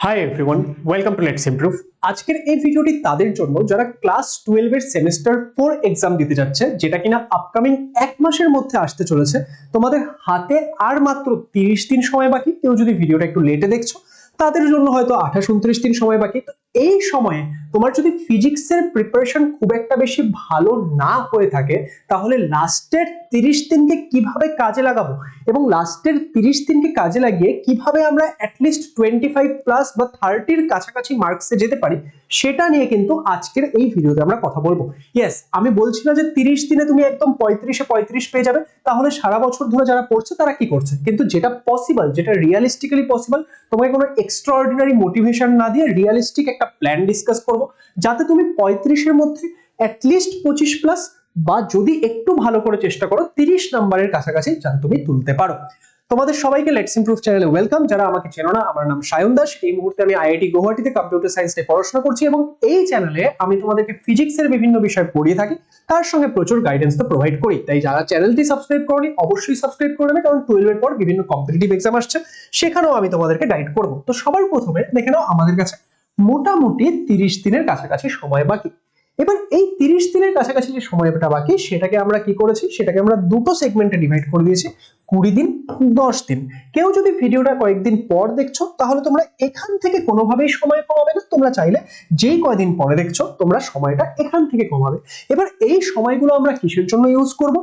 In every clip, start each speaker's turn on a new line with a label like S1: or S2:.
S1: Hi everyone, welcome to let's improve. আজকের এই ভিডিওটি তাদের জন্য যারা ক্লাস 12 এর সেমিস্টার 4 এক্সাম দিতে যাচ্ছে, যেটা কিনা আপকামিং এক মাসের মধ্যে আসতে চলেছে। তোমাদের হাতে আর মাত্র 30 দিন সময় বাকি। কেউ যদি ভিডিওটা একটু লেটে দেখছো তাদের জন্য হয়তো 28-29 দিন সময় বাকি। তো এই সময়ে তোমার যদি ফিজিক্সের প্রিপারেশন খুব একটা বেশি ভালো না হয়ে থাকে, তাহলে লাস্টের 30 দিনকে কিভাবে কাজে লাগাবো এবং লাস্টের 30 দিনকে কাজে লাগিয়ে কিভাবে আমরা অ্যাটলিস্ট 25 প্লাস বা 30-র কাছাকাছি মার্কসে যেতে পারি, সেটা নিয়ে কিন্তু আজকের এই ভিডিওতে আমরা কথা বলবো। ইয়েস, আমি বলছি না যে 30 দিনে তুমি একদম 35-এ 35 পেয়ে যাবে, তাহলে সারা বছর ধরে যারা পড়ছে তারা কি করছে, কিন্তু যেটা পসিবল, যেটা রিয়ালিস্টিক্যালি পসিবল, তোমাকে কোনো এক্সট্রাঅর্ডিনারি মোটিভেশন না দিয়ে রিয়ালিস্টিক একটা প্ল্যান ডিসকাস করবো, যাতে তুমি 35-এর মধ্যে অ্যাটলিস্ট 25 প্লাস বা যদি একটু ভালো করে চেষ্টা করো 30 নম্বরের কাছাকাছি যাতে তুমি তুলতে পারো। তোমাদের সবাইকে লেটস ইমপ্রুভ চ্যানেলে ওয়েলকাম। যারা আমাকে চেনো না, আমার নাম সায়ন দাস। এই মুহূর্তে আমি আইআইটি গুয়াহাটিতে কম্পিউটার সায়েন্স নিয়ে পড়াশোনা করছি এবং এই চ্যানেলে আমি তোমাদেরকে ফিজিক্সের বিভিন্ন বিষয় পড়িয়ে থাকি, তার সঙ্গে প্রচুর গাইডেন্স তো প্রোভাইড করি। তাই যারা চ্যানেলটি সাবস্ক্রাইব করনি অবশ্যই সাবস্ক্রাইব করে নেবে, কারণ 12 এর পর বিভিন্ন কম্পিটিটিভ এক্সাম আসছে, সেখানেও আমি তোমাদেরকে গাইড করব। তো সবার প্রথমে দেখে নাও, আমাদের কাছে মোটামুটি 30 দিনের কাছাকাছি সময় বাকি। এবার এই 30 দিনের কাছাকাছি যে সময়টা বাকি, সেটাকে আমরা কি করেছি, সেটাকে আমরা দুটো সেগমেন্টে ডিভাইড করে দিয়েছি, 20 দিন, 10 দিন। কেউ যদি ভিডিওটা কয়েকদিন পর দেখছো, তাহলে তোমরা এখান থেকে কোনোভাবেই সময় কমাবে না। তোমরা চাইলে যেই কয়দিন পরে দেখছো, তোমরা সময়টা এখান থেকে কমাবে। এবার এই সময়গুলো আমরা কিসের জন্য ইউজ করব?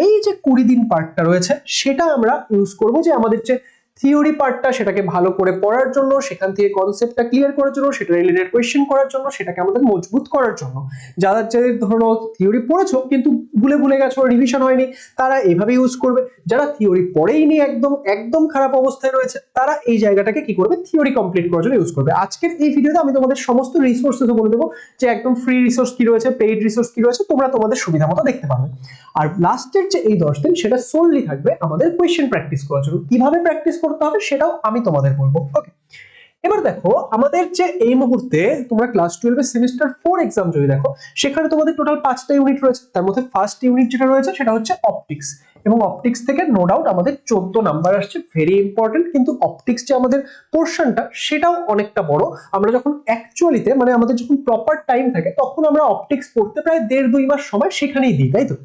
S1: এই যে 20 দিন পার্টটা রয়েছে, সেটা আমরা ইউজ করব যে আমাদের যে থিওরি পার্টটা, সেটাকে ভালো করে পড়ার জন্য, সেখান থেকে কনসেপ্টটা ক্লিয়ার করার জন্য, সেটা রিলেটেড কোয়েশ্চেন করার জন্য, সেটাকে আমাদের মজবুত করার জন্য। যারা যে ধরো থিওরি পড়েছো কিন্তু ভুলে ভুলে গেছো, রিভিশন হয়নি, তারা এইভাবে ইউজ করবে। যারা থিওরি পড়েইনি, একদম একদম খারাপ অবস্থায় রয়েছে, তারা এই জায়গাটাকে কি করবে, থিওরি কমপ্লিট করার জন্য ইউজ করবে। আজকের এই ভিডিওতে আমি তোমাদের সমস্ত রিসোর্সেস বলে দেবো, যে একদম ফ্রি রিসোর্স কি রয়েছে, পেইড রিসোর্স কি রয়েছে, তোমরা তোমাদের সুবিধা মতো দেখতে পাবে। আর লাস্টের যে এই 10 দিন, সেটা সোললি থাকবে আমাদের কোয়েশ্চেন প্র্যাকটিস করার জন্য। কিভাবে প্র্যাকটিস করতে হবে সেটাও আমি তোমাদের বলবো। ওকে, এবার দেখো, আমাদের যে এই মুহূর্তে তোমরা ক্লাস 12 এর সেমিস্টার 4 এক্সাম যদি দেখো, সেখানে তোমাদের টোটাল 5টা ইউনিট রয়েছে। তার মধ্যে ফার্স্ট ইউনিট যেটা রয়েছে সেটা হচ্ছে অপটিক্স, এবং অপটিক্স থেকে নো ডাউট আমাদের 14 নাম্বার আসছে, ভেরি ইম্পর্টেন্ট। কিন্তু অপটিক্স যে আমাদের পোর্শনটা, সেটাও অনেকটা বড়। আমরা যখন অ্যাকচুয়ালিতে, মানে আমাদের যখন প্রপার টাইম থাকে, তখন আমরা অপটিক্স পড়তে প্রায় 1.5-2 মাস সময় সেখানেই দিই, তাই তো?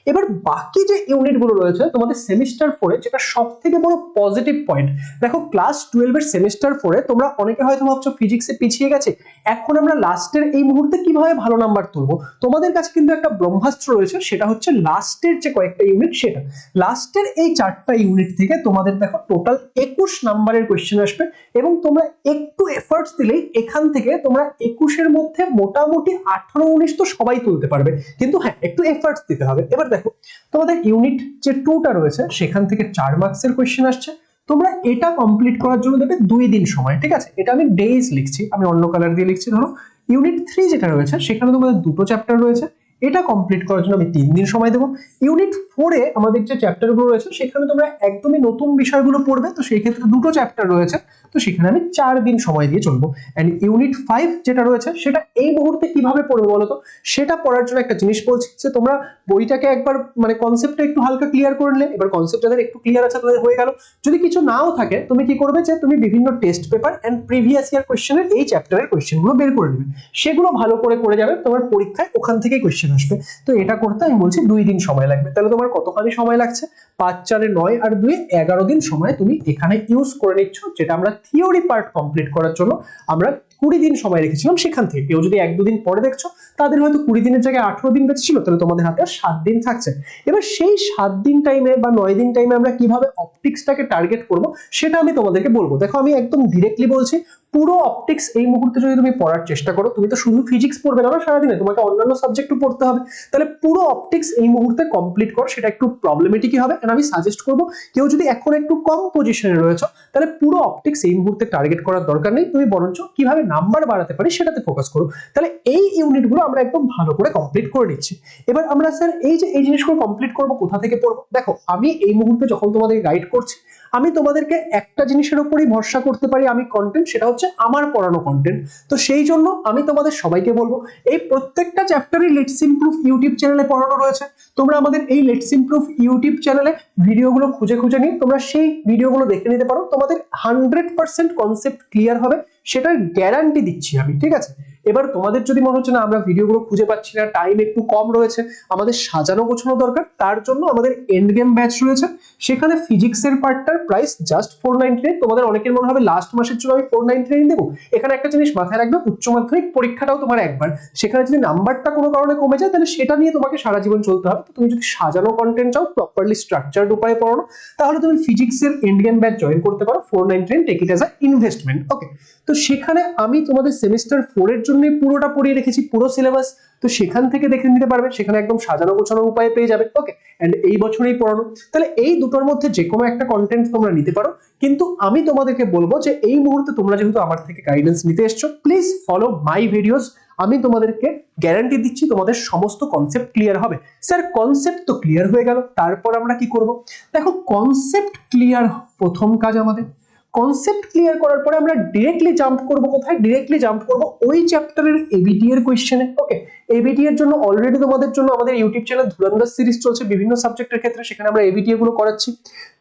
S1: এবার বাকি যে ইউনিটগুলো রয়েছে তোমাদের সেমিস্টার 4-এ, যেটা সব থেকে বড় পজিটিভ পয়েন্ট, দেখো ক্লাস 12 এর সেমিস্টার 4-এ তোমরা অনেকে হয়তো ভাবছো ফিজিক্সে পিছিয়ে গেছে, এখন আমরা লাস্টের এই মুহূর্তে কিভাবে ভালো নাম্বার তুলবো। তোমাদের কাছে কিন্তু একটা ব্রহ্মাস্ত্র রয়েছে, সেটা হচ্ছে লাস্টের যে কয়েকটা ইউনিট। সেটা লাস্টের এই 4টা ইউনিট থেকে তোমাদের দেখো টোটাল 21 নাম্বারের কোয়েশ্চেন আসবে, এবং তোমরা একটু এফর্টস দিলেই এখান থেকে তোমরা 21-এর মধ্যে মোটামুটি 18-19 তো সবাই তুলতে পারবে, কিন্তু হ্যাঁ, একটু এফর্টস দিতে হবে। এবার দেখো, তোমাদের ইউনিট যে 2টা রয়েছে, সেখান থেকে 4 মার্কসের কোয়েশ্চেন আসছে। তোমরা এটা কমপ্লিট করার জন্য দেবে 2 দিন সময়, ঠিক আছে? এটা আমি ডেজ লিখছি, আমি অন্য কালার দিয়ে লিখছি। ধরো ইউনিট 3 যেটা রয়েছে, সেখানে তোমাদের দুটো চ্যাপ্টার রয়েছে, এটা কমপ্লিট করার জন্য আমি 3 দিন সময় দেবো। ইউনিট 4-এ আমাদের যে চ্যাপ্টারগুলো রয়েছে, সেখানে তোমরা একদমই নতুন বিষয়গুলো পড়বে, তো সেই ক্ষেত্রে দুটো চ্যাপ্টার রয়েছে, তো সেখানে আমি 4 দিন সময় দিয়ে চলবো। এন্ড ইউনিট 5 যেটা রয়েছে, সেটা এই মুহূর্তে কিভাবে পড়বে বলো তো? সেটা পড়ার জন্য একটা জিনিস বলছি, যে তোমরা বইটাকে একবার মানে কনসেপ্টটা একটু হালকা ক্লিয়ার করে নিলে, এবার কনসেপ্ট যাদের একটু ক্লিয়ার আছে তাদের হয়ে গেল। যদি কিছু নাও থাকে, তুমি কি করবে, যে তুমি বিভিন্ন test paper and previous year কোয়েশ্চেনের এই চ্যাপ্টারের কোয়েশ্চেনগুলো বের করে নেবে, সেগুলো ভালো করে করে যাবে, তোমার পরীক্ষায় ওখান থেকেই কোয়েশ্চেন আসবে। তো এটা করতে আমি বলছি 2 দিন সময় লাগবে। তাহলে তোমার কতখানি সময় লাগছে? 5-4-এ 9 আর 2-এ 11 দিন সময় তুমি এখানে ইউজ করে নিচ্ছ, যেটা আমরা থিওরি পার্ট কমপ্লিট করার জন্য আমরা 20 দিন সময় রেখেছিলাম। সেখান থেকে কেউ যদি 1-2 দিন পরে দেখছো, তাদের হয়তো 20 দিনের জায়গায় 18 দিন বেঁচেছিল, তাহলে তোমাদের হাতে আর 7 দিন থাকছে। এবার সেই 7 দিন টাইমে বা 9 দিন টাইমে আমরা কিভাবে অপটিক্সটাকে টার্গেট করব, সেটা আমি তোমাদেরকে বলবো। দেখো, আমি একদম ডিরেক্টলি বলছি, পুরো অপটিক্স এই মুহূর্তে যদি তুমি পড়ার চেষ্টা করো, তুমি তো শুধু ফিজিক্স পড়বে না সারাদিনে, তোমাকে অন্যান্য সাবজেক্টও পড়তে হবে। তাহলে পুরো অপটিক্স এই মুহূর্তে কমপ্লিট করো, সেটা একটু প্রবলেমেটিকই হবে। এন্ড আমি সাজেস্ট করবো, কেউ যদি এখন একটু কম পজিশনে রয়েছে, তাহলে পুরো অপটিক্স এই মুহূর্তে টার্গেট করার দরকার নেই। তুমি বরঞ্চ কিভাবে নাম্বার বাড়াতে পারি সেটাতে ফোকাস করো। তাহলে এই ইউনিটগুলো আমরা একদম ভালো করে কমপ্লিট করে নিচ্ছি। এবার আমরা স্যার এই যে এই জিনিসগুলো কমপ্লিট করবো, কোথা থেকে পড়বো? দেখো, আমি এই মুহূর্তে যখন তোমাদের গাইড করছি, আমি তোমাদেরকে একটা জিনিসের উপরই ভরসা করতে পারি, আমি কন্টেন্ট, সেটা হচ্ছে আমার পড়ানো কন্টেন্ট। তো সেই জন্য আমি তোমাদের সবাইকে বলবো, এই প্রত্যেকটা চ্যাপ্টারই লেটস ইমপ্রুভ ইউটিউব চ্যানেলে পড়ানো রয়েছে। তোমরা আমাদের এই লেটস ইমপ্রুভ ইউটিউব চ্যানেলে ভিডিওগুলো খুঁজে খুঁজে নিয়ে তোমরা সেই ভিডিওগুলো দেখে নিতে পারো, তোমাদের 100% কনসেপ্ট ক্লিয়ার হবে, সেটার গ্যারান্টি দিচ্ছি আমি, ঠিক আছে। এবার তোমাদের যদি মনে হচ্ছে না আমরা ভিডিওগুলো খুঁজে পাচ্ছি না, টাইম একটু কম রয়েছে, আমাদের সাজানো গোছানো দরকার, তার জন্য আমাদের এন্ড গেম ব্যাচ রয়েছে। সেখানে ফিজিক্সের পার্টটার প্রাইস জাস্ট 499। তোমাদের অনেকের মনে হবে লাস্ট মাসের জন্য আমি 499 দেবো। এখানে একটা জিনিস মাথায় রাখবে, উচ্চ মাধ্যমিক পরীক্ষাটাও তোমার একবার, সেখানে যদি নাম্বারটা কোনো কারণে কমে যায় তাহলে সেটা নিয়ে তোমাকে সারা জীবন চলতে হবে। তো তুমি যদি সাজানো কন্টেন্ট চাও, প্রপারলি স্ট্রাকচারড উপায়ে পড়ানো, তাহলে তুমি ফিজিক্সের এন্ড গেম ব্যাচ জয়েন করতে পারো। 499, take it as a investment. Okay, তো সেখানে আমি তোমাদের সেমিস্টার 4 এর জন্য পুরোটা পড়িয়ে রেখেছি, পুরো সিলেবাস। তো সেখান থেকে দেখে নিতে পারবে, সেখানে একদম সাজানো গোছানো উপায়ে পেয়ে যাবে। ওকে, এন্ড এই বছরেই পড়ানো। তাহলে এই দুটোর মধ্যে যে কোনো একটা কন্টেন্ট তোমরা নিতে পারো, কিন্তু আমি তোমাদেরকে বলবো যে এই মুহূর্তে তোমরা যেহেতু আমার থেকে গাইডেন্স নিতে এসছো, প্লিজ ফলো মাই ভিডিওস। আমি তোমাদেরকে গ্যারান্টি দিচ্ছি তোমাদের সমস্ত কনসেপ্ট ক্লিয়ার হবে। স্যার কনসেপ্ট তো ক্লিয়ার হয়ে গেল, তারপর আমরা কি করব? দেখো, কনসেপ্ট ক্লিয়ার প্রথম কাজ আমাদের। কনসেপ্ট ক্লিয়ার করার পরে আমরা ডিরেক্টলি জাম্প করব কোথায়? ডিরেক্টলি জাম্প করব ওই চ্যাপ্টারের এবিটি এর কোশ্চেনে। ওকে, এবিটি এর জন্য অলরেডি তোমাদের জন্য আমাদের ইউটিউব চ্যানেল ধুরন্ধর সিরিজ চলছে বিভিন্ন সাবজেক্টের ক্ষেত্রে, সেখানে আমরা এবিটি গুলো করাচ্ছি।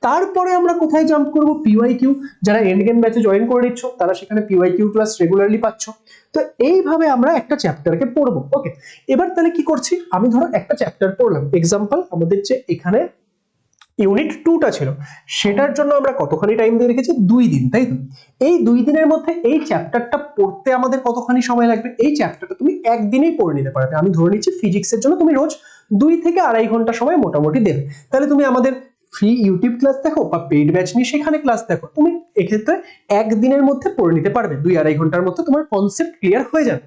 S1: তারপরে আমরা কোথায় জাম্প করব? পিওয়াইকিউ। যারা এন্ড গেম ব্যাচে জয়েন করে নিচ্ছ তারা সেখানে পিওয়াইকিউ ক্লাস রেগুলারলি পাচ্ছ। তো এইভাবে আমরা একটা চ্যাপ্টারকে পড়বো। ওকে, এবার তাহলে কি করছি? আমি ধরো একটা চ্যাপ্টার পড়লাম, এক্সাম্পল আমাদের যে এখানে ইউনিট 2টা ছিল, সেটার জন্য আমরা কতখানি টাইম দিয়ে রেখেছি? 2 দিন, তাই তো? এই 2 দিনের মধ্যে এই চ্যাপ্টারটা পড়তে আমাদের কতখানি সময় লাগবে? এই চ্যাপ্টারটা তুমি একদিনেই পড়ে নিতে পারবে। আমি ধরে নিচ্ছি ফিজিক্সের জন্য তুমি রোজ 2 থেকে 2.5 ঘন্টা সময় মোটামুটি দেবে। তাহলে তুমি আমাদের ফ্রি ইউটিউব ক্লাস দেখো বা পেইড ব্যাচ নিয়ে সেখানে ক্লাস দেখো, তুমি এক্ষেত্রে একদিনের মধ্যে পড়ে নিতে পারবে। 2-2.5 ঘন্টার মধ্যে তোমার কনসেপ্ট ক্লিয়ার হয়ে যাবে।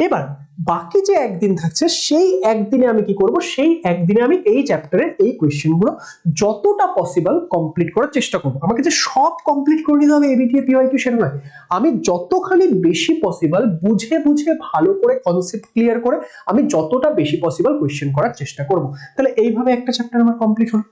S1: এবার বাকি যে একদিন থাকছে, সেই একদিনে আমি কি করব? সেই একদিনে আমি এই চ্যাপ্টারের এই কোয়েশ্চেনগুলো যতটা পসিবল কমপ্লিট করার চেষ্টা করব। আমাকে যে সব কমপ্লিট করে নিতে হবে এবিটি পিওয়াইকিউ সেটা নয়, আমি যতখানি বেশি পসিবল বুঝে বুঝে ভালো করে কনসেপ্ট ক্লিয়ার করে আমি যতটা বেশি পসিবল কোয়েশ্চেন করার চেষ্টা করব। তাহলে এইভাবে একটা চ্যাপ্টার আমার কমপ্লিট হলো।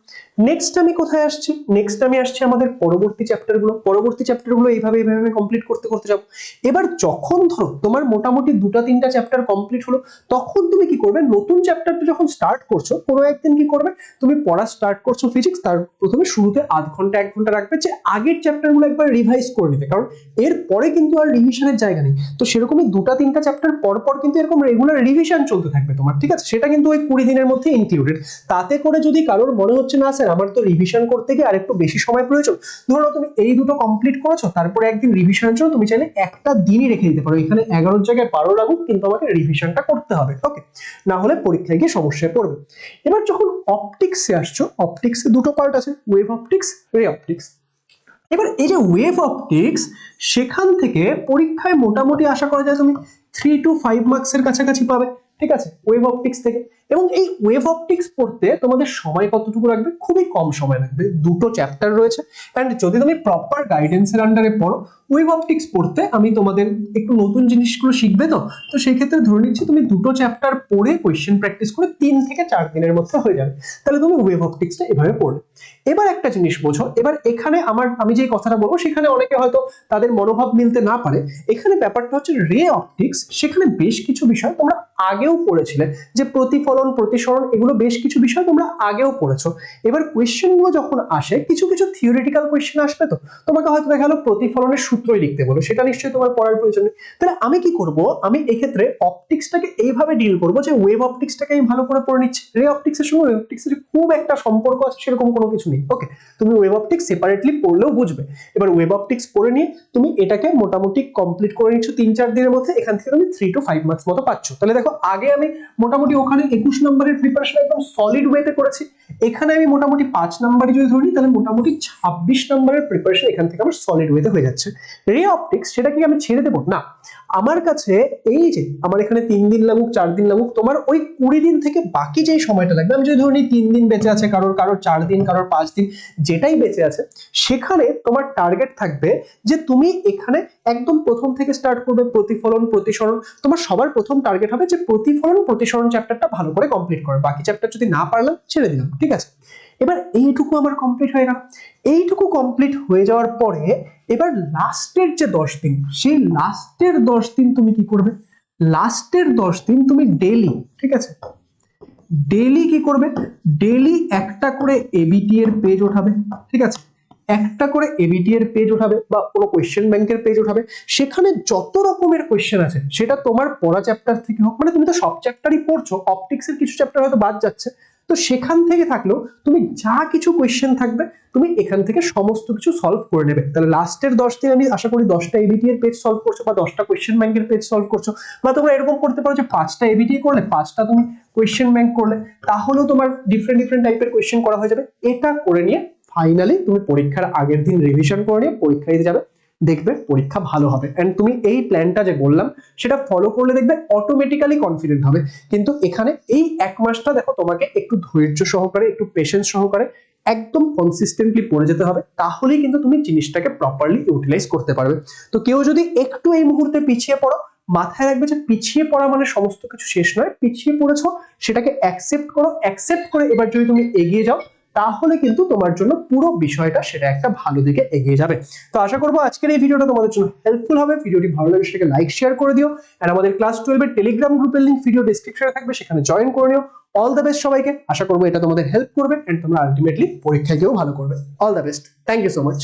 S1: নেক্সট আমি কোথায় আসছি? নেক্সট আমি আসছি আমাদের পরবর্তী চ্যাপ্টারগুলো। পরবর্তী চ্যাপ্টারগুলো এইভাবে এইভাবে কমপ্লিট করতে করতে যাব। এবার যখন ধরো তোমার মোটামুটি 2-3টা চ্যাপ্টার কমপ্লিট হলো, তখন তুমি কি করবে? নতুন চ্যাপ্টারটা যখন স্টার্ট করছো, কোনো একদিন কি করবে? তুমি পড়া স্টার্ট করছো ফিজিক্স, তার প্রথমে শুরুতে আধ ঘন্টা 1 ঘন্টা রাখবে যে আগের চ্যাপ্টারগুলো একবার রিভাইজ করে নিতে, কারণ এর পরে কিন্তু আর রিভিশনের জায়গা নেই। তো সেরকমই 2-3টা চ্যাপ্টার পর পর কিন্তু এরকম রেগুলার রিভিশন চলতে থাকবে তোমার, ঠিক আছে? সেটা কিন্তু ওই 20 দিনের মধ্যে ইনক্লুডেড। তাতে করে যদি কারোর মনে হচ্ছে না স্যার আমার তো রিভিশন করতে গিয়ে আরেকটু বেশি সময় প্রয়োজন, ধরো তুমি এই দুটো কমপ্লিট করেছো, তারপরে একদিন রিভিশনের জন্য তুমি চাইলে একটা দিনই রেখে দিতে পারো। এখানে 11 জায়গায় 12 লাগুক, কিন্তু আমাকে রিভিশনটা করতে হবে। ওকে, না হলে পরীক্ষায় গিয়ে সমস্যায় পড়বে। এবার যখন অপটিক্সে আসছো, অপটিক্সে দুটো পার্ট আছে, ওয়েভ অপটিক্স, রে অপটিক্স। এবার এই যে ওয়েভ অপটিক্স, সেখান থেকে পরীক্ষায় মোটামুটি আশা করা যায় তুমি 3 to 5 মার্কসের কাছাকাছি পাবে, ঠিক আছে, ওয়েভ অপটিক্স থেকে। এবং এই ওয়েভ অপটিক্স পড়তে তোমাদের সময় কতটুকু লাগবে? খুবই কম সময় লাগবে। দুটো চ্যাপ্টার রয়েছে, এন্ড যদি তুমি প্রপার গাইডেন্সের আন্ডারে পড়ো, ওয়েভ অপটিক্স পড়তে আমি তোমাদের একটু নতুন জিনিসগুলো শিখবে। তো সেই ক্ষেত্রে ধরে নিচ্ছি তুমি দুটো চ্যাপ্টার পড়ে কোয়েশ্চেন প্র্যাকটিস করে 3 থেকে 4 দিনের মধ্যে হয়ে যাবে। তাহলে তুমি ওয়েভ অপটিক্সটা এভাবে পড়বে। এবার একটা জিনিস বোঝো, এবার এখানে আমি যে কথাটা বলবো সেখানে অনেকে হয়তো তাদের মনোভাব মিলতে না পারে। এখানে ব্যাপারটা হচ্ছে রে অপটিক্স, সেখানে বেশ কিছু বিষয় তোমরা আগেও পড়েছিলে, যে প্রতিফলন, প্রতিসরণ, এগুলো বেশ কিছু বিষয় তোমরা আগেও পড়েছো। এবার কোয়েশ্চেন গুলো যখন আসে, কিছু কিছু থিওরিটিক্যাল কোয়েশ্চেন আসবে, তো তোমাকে হয়তো দেখা গেলো প্রতিফলনের সূত্রই লিখতে বলো, সেটা নিশ্চয়ই তোমার পড়ার প্রয়োজন নেই। তাহলে আমি কি করব? আমি এক্ষেত্রে অপটিক্সটাকে এইভাবে ডিল করবো যে ওয়েভ অপটিক্সটাকে আমি ভালো করে পড়ে নিচ্ছি, রে অপটিক্সের সঙ্গে ওয়েভ অপটিক্সের খুব একটা সম্পর্ক আছে সেরকম কোনো কিছু নেই। ওকে, তুমি ওয়েভ অপটিক্স সেপারেটলি পড়লেও বুঝবে। এবার ওয়েভ অপটিক্স পড়ে নিয়ে তুমি এটাকে মোটামুটি কমপ্লিট করে নিচ্ছ 3-4 দিনের মধ্যে, এখান থেকে তুমি 3 to 5 মার্কস মতো পাচ্ছ। তাহলে দেখো, আগে আমি মোটামুটি ওখানে 21 নম্বরের প্রিপারেশন একদম সলিড ওয়েতে করেছি, এখানে আমি মোটামুটি 5 নম্বরে যদি ধরি, তাহলে মোটামুটি 26 নম্বরের প্রিপারেশন এখান থেকে আমার সলিড ওয়েতে হয়ে যাচ্ছে। রে অপটিক্স সেটা কি আমি ছেড়ে দেবো? না, আমার কাছে এই যে আমার এখানে 3 দিন লাগুক 4 দিন লাগুক, তোমার ওই 20 দিন থেকে বাকি যেই সময়টা লাগবে, আমি যদি ধরি 3 দিন বেঁচে আছে, কারোর 4 দিন, কারোর 5 দিন, যেটাই বেঁচে আছে, সেখানে তোমার টার্গেট থাকবে যে তুমি এখানে একদম প্রথম থেকে স্টার্ট করবে। প্রতিফলন, প্রতিসরণ, তোমার সবার প্রথম টার্গেট হবে যে প্রতিফলন, প্রতিসরণ চ্যাপ্টারটা ভালো করে কমপ্লিট করো। বাকি চ্যাপ্টার যদি না পারলাম ছেড়ে দিলাম, ঠিক আছে। এবার এইটুকু আমার কমপ্লিট হয়ে গেল। এইটুকু কমপ্লিট হয়ে যাওয়ার পরে এবার লাস্টের যে 10 দিন, সেই লাস্টের 10 দিন তুমি কি করবে? লাস্টের 10 দিন তুমি ডেইলি, ঠিক আছে, ডেইলি কি করবে, ডেইলি একটা করে এবিটি এর পেজ ওঠাবে, ঠিক আছে, একটা করে এবিটি এর পেজ উঠাবে বা কোনো কোয়েশ্চেন ব্যাংকের পেজ উঠাবে, সেখানে যত রকমের কোয়েশ্চেন আছে সেটা তোমার পড়া চ্যাপ্টার থেকে হোক, মানে তুমি তো সব চ্যাপ্টারই পড়ছো, অপটিক্স এর কিছু চ্যাপ্টার হয়তো বাদ যাচ্ছে, তো সেখান থেকে থাকলেও তুমি যা কিছু কোয়েশ্চেন থাকবে তুমি এখান থেকে সমস্ত কিছু সলভ করে নেবে। তাহলে লাস্টের 10 দিন আমি আশা করি 10টা এবিটি এর পেজ সলভ করছো বা 10টা কোয়েশ্চেন ব্যাংকের পেজ সলভ করছো, বা তোমরা এরকম করতে পারো যে 5টা এবিটি করলে 5টা তুমি কোয়েশ্চেন ব্যাংক করলে, তাহলেও তোমার ডিফারেন্ট ডিফারেন্ট টাইপের কোয়েশ্চেন করা হয়ে যাবে। এটা করে নিয়ে ফাইনালি তুমি পরীক্ষার আগের দিন রিভিশন করে নিয়ে পরীক্ষা দিতে যাবে, দেখবে পরীক্ষা ভালো হবে। এন্ড তুমি এই প্ল্যানটা যে বললাম সেটা ফলো করলে দেখবে অটোমেটিক্যালি কনফিডেন্ট হবে। কিন্তু এখানে এই এক মাসটা দেখো তোমাকে একটু ধৈর্য সহকারে, একটু পেশেন্স সহকারে একদম কনসিস্টেন্টলি পড়ে যেতে হবে, তাহলেই কিন্তু তুমি জিনিসটাকে প্রপারলি ইউটিলাইজ করতে পারবে। তো কেউ যদি একটু এই মুহূর্তে পিছিয়ে পড়ো, মাথায় রাখবে যে পিছিয়ে পড়া মানে সমস্ত কিছু শেষ নয়, পিছিয়ে পড়েছো সেটাকে অ্যাকসেপ্ট করো, অ্যাকসেপ্ট করে এবার যদি তুমি এগিয়ে যাও তাহলে কিন্তু তোমার জন্য পুরো বিষয়টা সেটা একটা ভালো দিকে এগিয়ে যাবে। তো আশা করবো আজকের এই ভিডিওটা তোমাদের জন্য হেল্পফুল হবে। ভিডিওটি ভালো লাগে সেটাকে লাইক শেয়ার করে দিও, আর আমাদের ক্লাস 12 এর টেলিগ্রাম গ্রুপের লিংক ভিডিও ডেসক্রিপশনে থাকবে, সেখানে জয়েন করে নিও। অল দ্য বেস্ট সবাইকে, আশা করবো এটা তোমাদের হেল্প করবে এন্ড তোমরা আলটিমেটলি পরীক্ষায় গিয়েও ভালো করবে। All the best, thank you so much.